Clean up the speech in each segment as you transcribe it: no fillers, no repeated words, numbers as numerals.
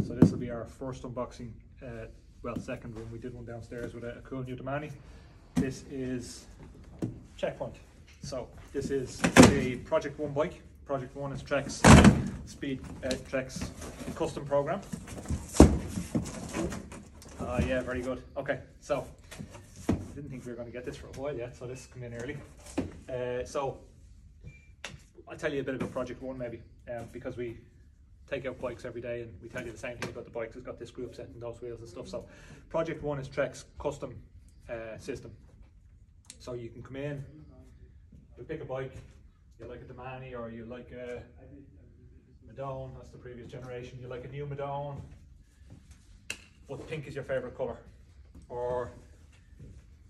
So this will be our first unboxing, well, second one. We did one downstairs with a cool new Domani. This is Checkpoint. So this is a Project One bike. Project One is Trek's Trek's custom program. Yeah, very good. Okay, so I didn't think we were going to get this for a while yet, so this come in early. So I'll tell you a bit about Project One maybe, because we take out bikes every day and we tell you the same thing about the bikes. It's got this group set and those wheels and stuff. So Project One is Trek's custom system. So you can come in, you pick a bike, you like a Domani or you like a Madone, that's the previous generation, you like a new Madone, but pink is your favourite colour, or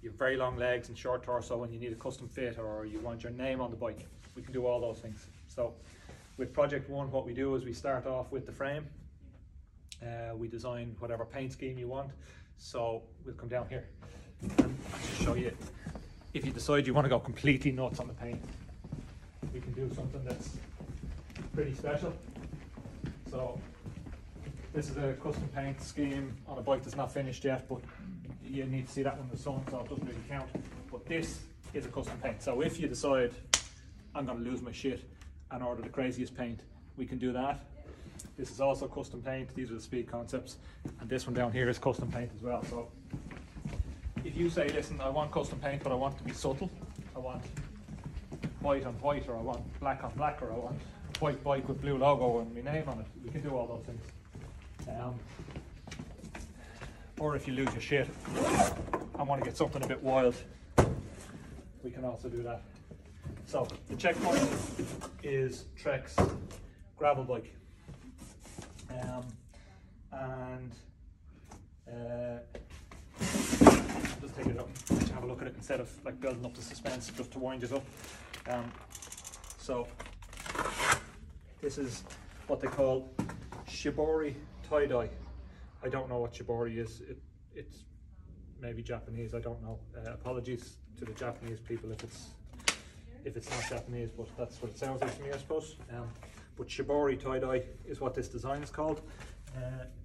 you have very long legs and short torso and you need a custom fit, or you want your name on the bike. We can do all those things. So with Project One, what we do is we start off with the frame. We design whatever paint scheme you want. So we'll come down here and I'll just show you. If you decide you want to go completely nuts on the paint, we can do something that's pretty special. So this is a custom paint scheme on a bike that's not finished yet, but you need to see that one in the sun, so it doesn't really count. But this is a custom paint. So if you decide I'm going to lose my shit and order the craziest paint, we can do that. This is also custom paint. These are the Speed Concepts, and this one down here is custom paint as well. So if you say, listen, I want custom paint, but I want it to be subtle, I want white on white, or I want black on black, or I want white bike with blue logo and my name on it, we can do all those things. Or if you lose your shit and want to get something a bit wild, we can also do that. So the Checkpoint is Trek's gravel bike, just take it up and have a look at it instead of like building up the suspense, just to wind it up. So this is what they call Shibori Tiedye. I don't know what Shibori is. It's maybe Japanese, I don't know. Apologies to the Japanese people if it's not Japanese, but that's what it sounds like to me, I suppose. But Shibori Tiedye is what this design is called.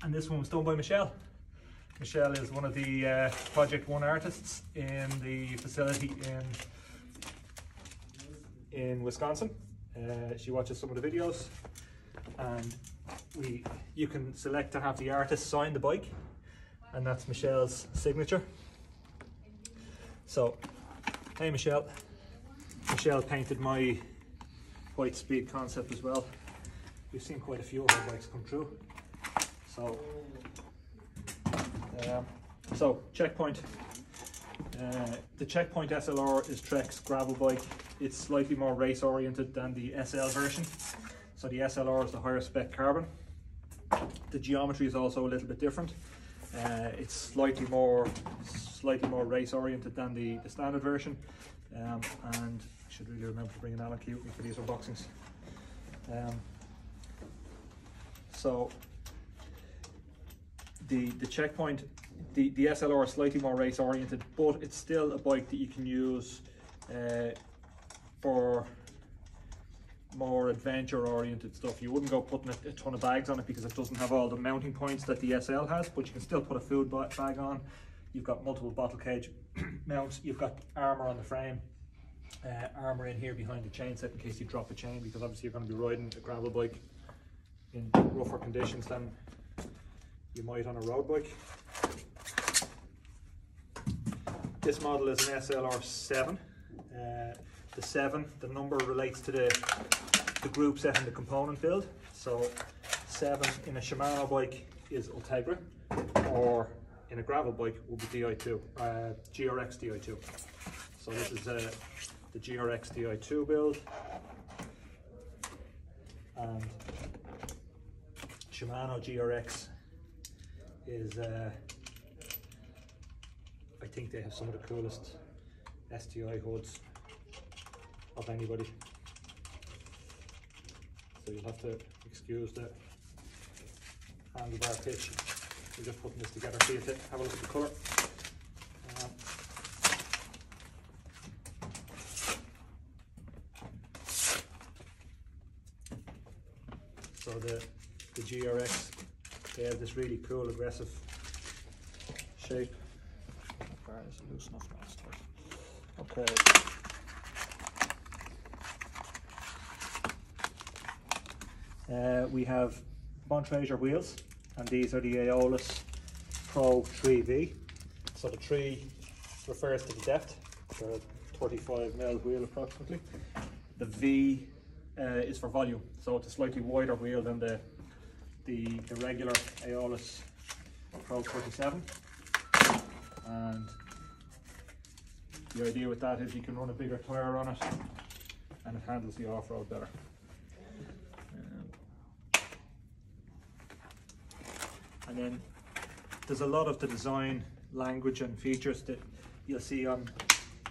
And this one was done by Michelle. Michelle is one of the Project One artists in the facility in Wisconsin. She watches some of the videos, and you can select to have the artist sign the bike, and that's Michelle's signature. So, hey Michelle. Michelle painted my white Speed Concept as well. We've seen quite a few of her bikes come through. So Checkpoint. The Checkpoint SLR is Trek's gravel bike. It's slightly more race oriented than the SL version. So the SLR is the higher spec carbon. The geometry is also a little bit different. It's slightly more race oriented than the standard version. And I should really remember to bring an Allen key with me for these unboxings. So the Checkpoint, the SLR is slightly more race oriented, but it's still a bike that you can use for more adventure oriented stuff. You wouldn't go putting a ton of bags on it because it doesn't have all the mounting points that the SL has, but you can still put a food bag on. You've got multiple bottle cage mounts, you've got armour on the frame, armour in here behind the chain set in case you drop a chain, because obviously you're going to be riding a gravel bike in rougher conditions than you might on a road bike. This model is an SLR7. The 7, the number relates to the group set in the component build. So 7 in a Shimano bike is Ultegra, or in a gravel bike will be Di2, GRX Di2. So this is the GRX Di2 build, and Shimano GRX is, I think they have some of the coolest STI hoods of anybody. So you'll have to excuse the handlebar pitch. We're just putting this together for you to have a look at the colour. So the GRX They have this really cool, aggressive shape. Is it loose enough? No, it's tight. Okay. We have Bontrager wheels, and these are the Aeolus Pro 3V. So the 3 refers to the depth. They're a 35mm wheel approximately. The V is for volume, so it's a slightly wider wheel than the regular Aeolus Pro 37. And the idea with that is you can run a bigger tyre on it and it handles the off-road better. And then there's a lot of the design language and features that you'll see on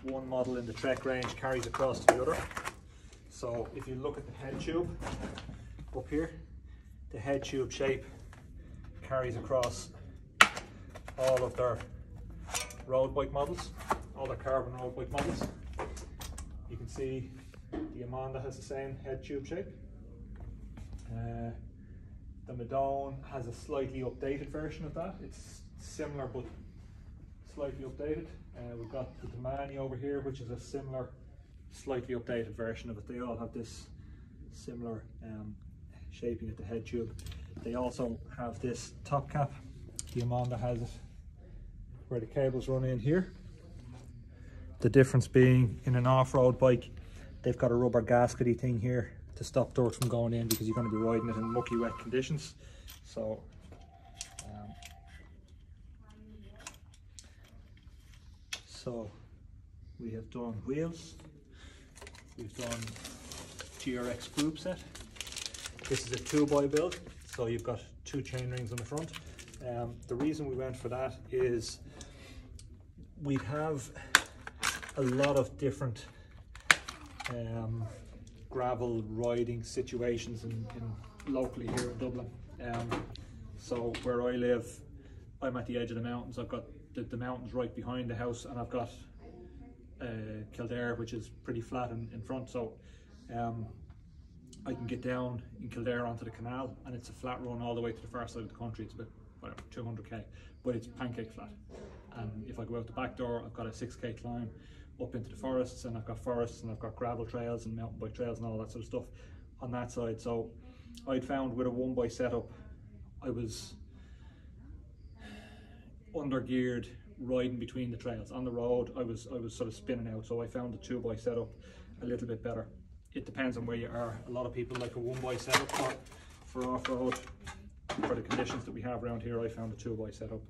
one model in the Trek range carries across to the other. So if you look at the head tube up here, the head tube shape carries across all of their road bike models, all their carbon road bike models. You can see the Amanda has the same head tube shape. The Madone has a slightly updated version of that. It's similar but slightly updated. We've got the Domani over here, which is a similar, slightly updated version of it. They all have this similar shaping at the head tube. They also have this top cap. The Amanda has it where the cables run in here. The difference being, in an off-road bike, they've got a rubber gaskety thing here to stop dirt from going in, because you're going to be riding it in mucky wet conditions. So we have done wheels, we've done GRX group set. This is a 2x build, so you've got 2 chain rings on the front. The reason we went for that is we have a lot of different gravel riding situations in locally here in Dublin. So where I live, I'm at the edge of the mountains. I've got the mountains right behind the house, and I've got Kildare, which is pretty flat in front. So I can get down in Kildare onto the canal, and it's a flat run all the way to the far side of the country. It's about whatever, 200k, but it's pancake flat. And if I go out the back door, I've got a 6k climb up into the forests, and I've got forests, and I've got gravel trails and mountain bike trails and all that sort of stuff on that side. So I'd found with a 1x setup, I was under geared riding between the trails. On the road, I was sort of spinning out, so I found the 2x setup a little bit better. It depends on where you are. A lot of people like a 1x setup for off-road. For the conditions that we have around here, I found a 2x setup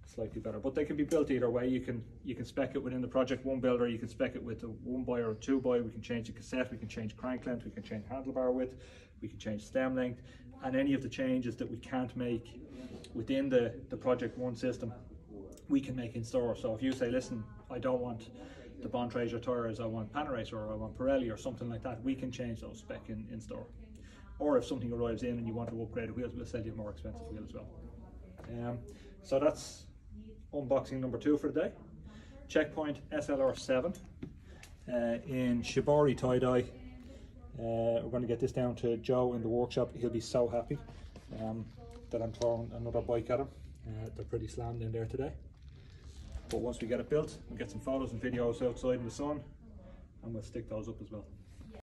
slightly better, but they can be built either way. You can spec it within the Project One builder. You can spec it with a 1x or a 2x. We can change the cassette, we can change crank length, we can change handlebar width, we can change stem length, and any of the changes that we can't make within the Project One system, we can make in store. So if you say, listen, I don't want the Bontrager tires, I want Panaracer, or I want Pirelli or something like that, we can change those spec in store. Or if something arrives in and you want to upgrade the wheels, we'll sell you a more expensive wheel as well. So that's unboxing number 2 for the day. Checkpoint SLR7 in Shibori tie-dye. We're going to get this down to Joe in the workshop. He'll be so happy that I'm throwing another bike at him. They're pretty slammed in there today. But once we get it built, we'll get some photos and videos outside in the sun, and we'll stick those up as well.